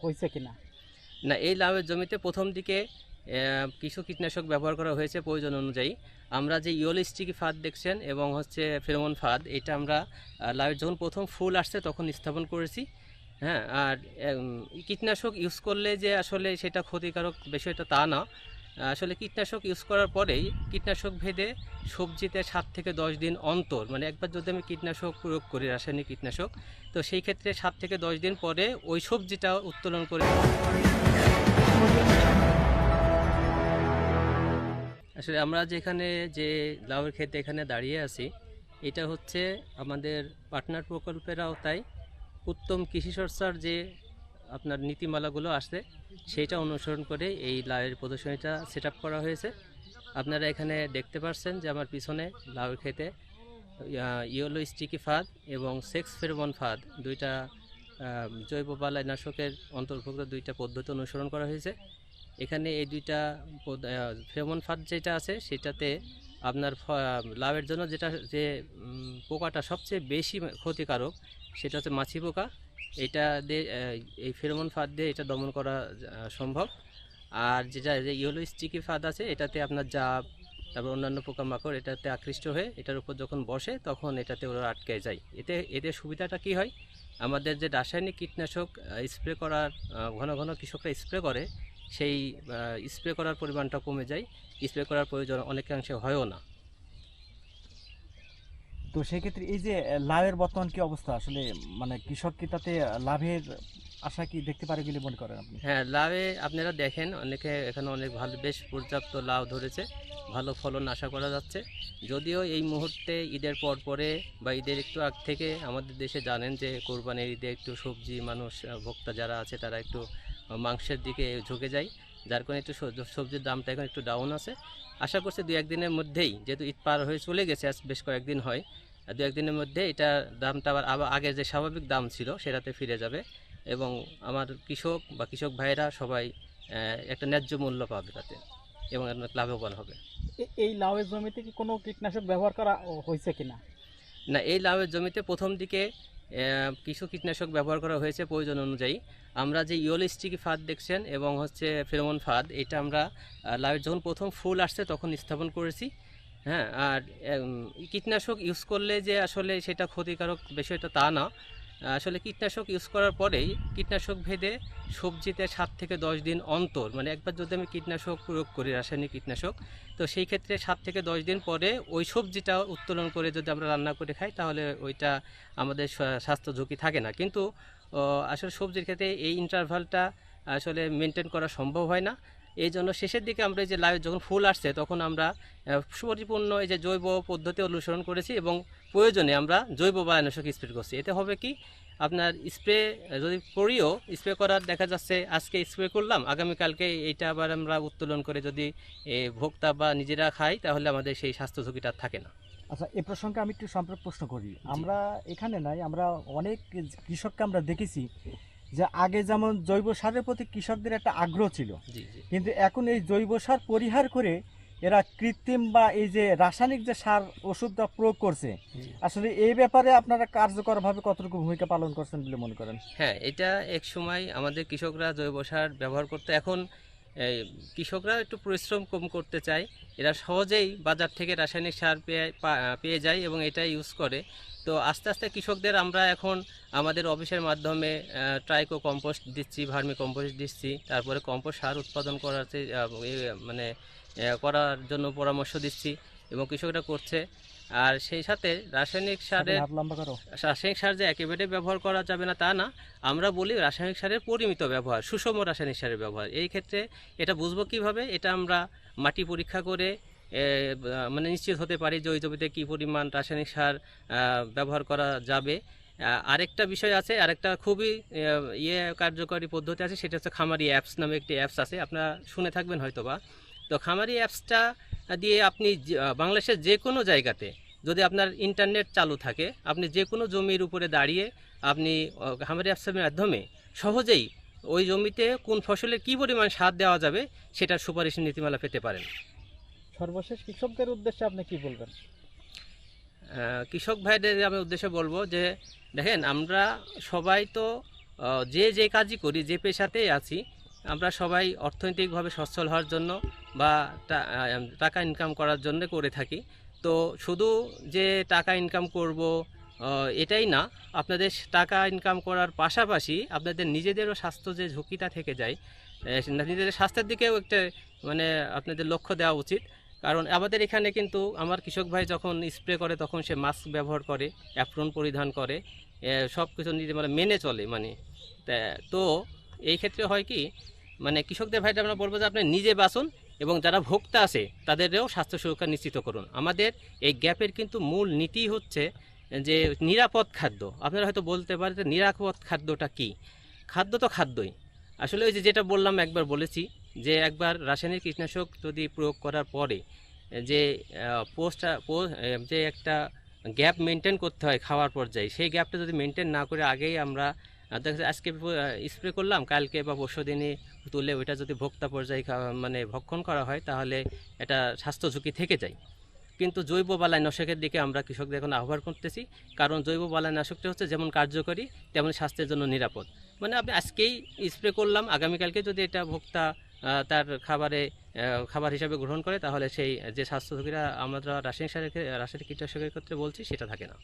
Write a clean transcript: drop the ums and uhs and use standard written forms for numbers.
হয়েছে কিনা? না, এই লাউয়ের জমিতে প্রথম দিকে কিছু কীটনাশক ব্যবহার করা হয়েছে প্রয়োজন অনুযায়ী। আমরা যে ইয়েলো স্টিকি ফাঁদ দেখছেন এবং হচ্ছে ফেরোমন ফাঁদ, এটা আমরা লাউয়ের যখন প্রথম ফুল আসছে তখন স্থাপন করেছি। হ্যাঁ, আর কীটনাশক ইউজ করলে যে আসলে সেটা ক্ষতিকারক বিষয়টা তা না। আসলে কীটনাশক ইউজ করার পরেই কীটনাশক ভেদে সবজিতে 7 থেকে 10 দিন অন্তর, মানে একবার যদি আমি কীটনাশক প্রয়োগ করি, রাসায়নিক কীটনাশক, তো সেই ক্ষেত্রে 7 থেকে 10 দিন পরে ওই সবজিটা উত্তোলন করে। আসলে আমরা যেখানে যে লাউয়ের ক্ষেতে এখানে দাঁড়িয়ে আছি, এটা হচ্ছে আমাদের পার্টনার প্রকল্পের আওতায় উত্তম কৃষি চর্চার যে আপনার নীতিমালাগুলো আসছে সেইটা অনুসরণ করে এই লাউয়ের প্রদর্শনীটা সেট আপ করা হয়েছে। আপনারা এখানে দেখতে পাচ্ছেন যে আমার পিছনে লাউয়ের ক্ষেতে ইয়েলো স্টিকি ফাঁদ এবং সেক্স ফেরোমন ফাঁদ, দুইটা জৈব বালাইনাশকের অন্তর্ভুক্ত দুইটা পদ্ধতি অনুসরণ করা হয়েছে। এখানে এই দুইটা ফেরোমন ফাঁদ যেটা আছে সেটাতে আপনার লাউয়ের জন্য যেটা যে পোকাটা সবচেয়ে বেশি ক্ষতিকারক সেটা হচ্ছে মাছি পোকা। এটা দিয়ে এই ফেরোমন ফাঁদ দিয়ে এটা দমন করা সম্ভব। আর যেটা যে ইয়েলো স্টিকি ফাঁদ আছে এটাতে আপনার জাপ, তারপর অন্যান্য পোকামাকড় এটাতে আকৃষ্ট হয়ে এটার উপর যখন বসে তখন এটাতে ওরা আটকে যায়। এতে সুবিধাটা কি হয়, আমাদের যে রাসায়নিক কীটনাশক স্প্রে করার ঘন ঘন কৃষকরা স্প্রে করে, সেই স্প্রে করার পরিমাণটা কমে যায়, স্প্রে করার প্রয়োজন অনেকাংশে হয়ও না। তো সেক্ষেত্রে এই যে লাউয়ের বর্তমান কি অবস্থা, আসলে মানে কৃষক কি তাতে লাভের আশা কি দেখতে পারে বলে মনে করেন আপনি? হ্যাঁ, লাউয়ে আপনারা দেখেন অনেকে এখানে অনেক ভালো, বেশ পর্যাপ্ত লাউ ধরেছে, ভালো ফলন আশা করা যাচ্ছে। যদিও এই মুহূর্তে ঈদের পরে বা ঈদের একটু আগ থেকে আমাদের দেশে জানেন যে কোরবানির ঈদে একটু সবজি মানুষ ভোক্তা যারা আছে তারা একটু মাংসের দিকে ঝুঁকে যায়, যার কারণে একটু সবজির দামটা এখন একটু ডাউন আছে। আশা করছি দু একদিনের মধ্যেই, যেহেতু ঈদ পার হয়ে চলে গেছে, আজ বেশ কয়েকদিন হয়, দু একদিনের মধ্যে এটা দামটা আবার আগের যে স্বাভাবিক দাম ছিল সেটাতে ফিরে যাবে এবং আমার কৃষক বা কৃষক ভাইরা সবাই একটা ন্যায্য মূল্য পাবে তাতে এবং লাভবান হবে। এই লাউয়ের জমিতে কি কোনো কীটনাশক ব্যবহার করা হয়েছে কিনা? না, এই লাউয়ের জমিতে প্রথম দিকে কিছু কীটনাশক ব্যবহার করা হয়েছে প্রয়োজন অনুযায়ী। আমরা যে ইয়েলো স্টিকি ফাঁদ দেখছেন এবং হচ্ছে ফেরোমন ফাঁদ, এটা আমরা লাউয়ের যখন প্রথম ফুল আসছে তখন স্থাপন করেছি। হ্যাঁ, আর কীটনাশক ইউজ করলে যে আসলে সেটা ক্ষতিকারক বিষয়টা তা না। আসলে কীটনাশক ইউজ করার পরেই কীটনাশক ভেদে সবজিতে 7 থেকে 10 দিন অন্তর, মানে একবার যদি আমি কীটনাশক প্রয়োগ করি, রাসায়নিক কীটনাশক, তো সেই ক্ষেত্রে 7 থেকে 10 দিন পরে ওই সবজিটা উত্তোলন করে যদি আমরা রান্না করে খাই তাহলে ওইটা আমাদের স্বাস্থ্য ঝুঁকি থাকে না। কিন্তু আসলে সবজির ক্ষেত্রে এই ইন্টারভালটা আসলে মেনটেন করা সম্ভব হয় না। এই জন্য শেষের দিকে আমরা এই যে লাউ যখন ফুল আসছে তখন আমরা পরিপূর্ণ এই যে জৈব পদ্ধতি অনুসরণ করেছি এবং প্রয়োজনে আমরা জৈব বালাইনাশক স্প্রে করছি। এতে হবে কি, আপনার স্প্রে যদি করিও, স্প্রে করার দেখা যাচ্ছে আজকে স্প্রে করলাম, আগামীকালকে এইটা আবার আমরা উত্তোলন করে যদি ভোক্তা বা নিজেরা খাই তাহলে আমাদের সেই স্বাস্থ্য ঝুঁকিটা থাকে না। আচ্ছা, এ প্রসঙ্গে আমি একটু সম্পর্ক প্রশ্ন করি। আমরা এখানে নাই, আমরা অনেক কৃষককে আমরা দেখেছি যে আগে যেমন জৈব সারের প্রতি কৃষকদের একটা আগ্রহ ছিল, জি জি। কিন্তু এখন এই জৈব সার পরিহার করে এরা কৃত্রিম বা এই যে রাসায়নিক যে সার ওষুধটা প্রয়োগ করছে, জি। আসলে এই ব্যাপারে আপনারা কার্যকরভাবে কতটুকু ভূমিকা পালন করছেন বলে মনে করেন? হ্যাঁ, এটা এক সময় আমাদের কৃষকরা জৈব সার ব্যবহার করতে, এখন এই কৃষকরা একটু পরিশ্রম কম করতে চায়, এরা সহজেই বাজার থেকে রাসায়নিক সার পেয়ে যায় এবং এটা ইউজ করে। তো আস্তে আস্তে কৃষকদের আমরা এখন আমাদের অফিসের মাধ্যমে ট্রাইকো কম্পোস্ট দিচ্ছি, ভার্মি কম্পোস্ট দিচ্ছি, তারপরে কম্পোস্ট সার উৎপাদন করাতে মানে করার জন্য পরামর্শ দিচ্ছি এবং কৃষকরা করছে। আর সেই সাথে রাসায়নিক সার যে একেবারে ব্যবহার করা যাবে না তা না, আমরা বলি রাসায়নিক সারের পরিমিত ব্যবহার, সুষম রাসায়নিক সারের ব্যবহার। এই ক্ষেত্রে এটা বুঝবো কিভাবে, এটা আমরা মাটি পরীক্ষা করে মানে নিশ্চিত হতে পারি যে ওই জমিতে কী পরিমাণ রাসায়নিক সার ব্যবহার করা যাবে। আরেকটা বিষয় আছে, আরেকটা খুবই কার্যকরী পদ্ধতি আছে, সেটা হচ্ছে খামারি অ্যাপস নামে একটি অ্যাপস আছে, আপনারা শুনে থাকবেন হয়তোবা। তো খামারি অ্যাপসটা দিয়ে আপনি বাংলাদেশের যে কোনো জায়গাতে যদি আপনার ইন্টারনেট চালু থাকে, আপনি যে কোনো জমির উপরে দাঁড়িয়ে আপনি খামারি অ্যাপসের মাধ্যমে সহজেই ওই জমিতে কোন ফসলের কী পরিমাণ সার দেওয়া যাবে সেটার সুপারিশ নীতিমালা পেতে পারেন। সর্বশেষ কৃষকদের উদ্দেশ্যে আপনি কি বলবেন? কৃষক ভাইদের আমি উদ্দেশ্যে বলবো যে দেখেন, আমরা সবাই তো যে যে কাজই করি, যে পেশাতেই আছি, আমরা সবাই অর্থনৈতিকভাবে সচ্ছল হওয়ার জন্য বা টাকা ইনকাম করার জন্য করে থাকি। তো শুধু যে টাকা ইনকাম করব এটাই না, আপনাদের টাকা ইনকাম করার পাশাপাশি আপনাদের নিজেদেরও স্বাস্থ্য যে ঝুঁকিটা থেকে যায়, নিজেদের স্বাস্থ্যের দিকেও একটা মানে আপনাদের লক্ষ্য দেওয়া উচিত। কারণ আমাদের এখানে কিন্তু আমার কৃষক ভাই যখন স্প্রে করে তখন সে মাস্ক ব্যবহার করে, অ্যাপ্রন পরিধান করে, সব কিছু নিজে মানে মেনে চলে মানে। তো এই ক্ষেত্রে হয় কি, মানে কৃষকদের ভাইটা আমরা বলবো যে আপনি নিজে বাঁচুন এবং যারা ভোক্তা আছে তাদেরও স্বাস্থ্য সুরক্ষা নিশ্চিত করুন। আমাদের এই গ্যাপের কিন্তু মূল নীতি হচ্ছে যে নিরাপদ খাদ্য। আপনারা হয়তো বলতে পারেন যে নিরাপদ খাদ্যটা কি? খাদ্য তো খাদ্যই। আসলে ওই যে যেটা বললাম, একবার বলেছি যে একবার রাসায়নিক কীটনাশক যদি প্রয়োগ করার পরে যে যে একটা গ্যাপ মেনটেন করতে হয় খাওয়ার পর্যায়ে, সেই গ্যাপটা যদি মেনটেন না করে আগেই আমরা দেখা যাচ্ছে আজকে স্প্রে করলাম, কালকে বা পরশু দিনে তুলে ওইটা যদি ভোক্তা পর্যায়ে মানে ভক্ষণ করা হয়, তাহলে এটা স্বাস্থ্য ঝুঁকি থেকে যায়। কিন্তু জৈব বালাইনাশকের দিকে আমরা কৃষকদের এখন আহ্বান করতেছি, কারণ জৈব বালাইনাশকটা হচ্ছে যেমন কার্যকরী তেমন স্বাস্থ্যের জন্য নিরাপদ। মানে আপনি আজকেই স্প্রে করলাম, আগামীকালকে যদি এটা ভোক্তা তার খাবার হিসাবে গ্রহণ করে, তাহলে সেই যে স্বাস্থ্য ঝুঁকিটা আমরা রাসায়নিক কীটনাশকের ক্ষেত্রে বলছি সেটা থাকে না।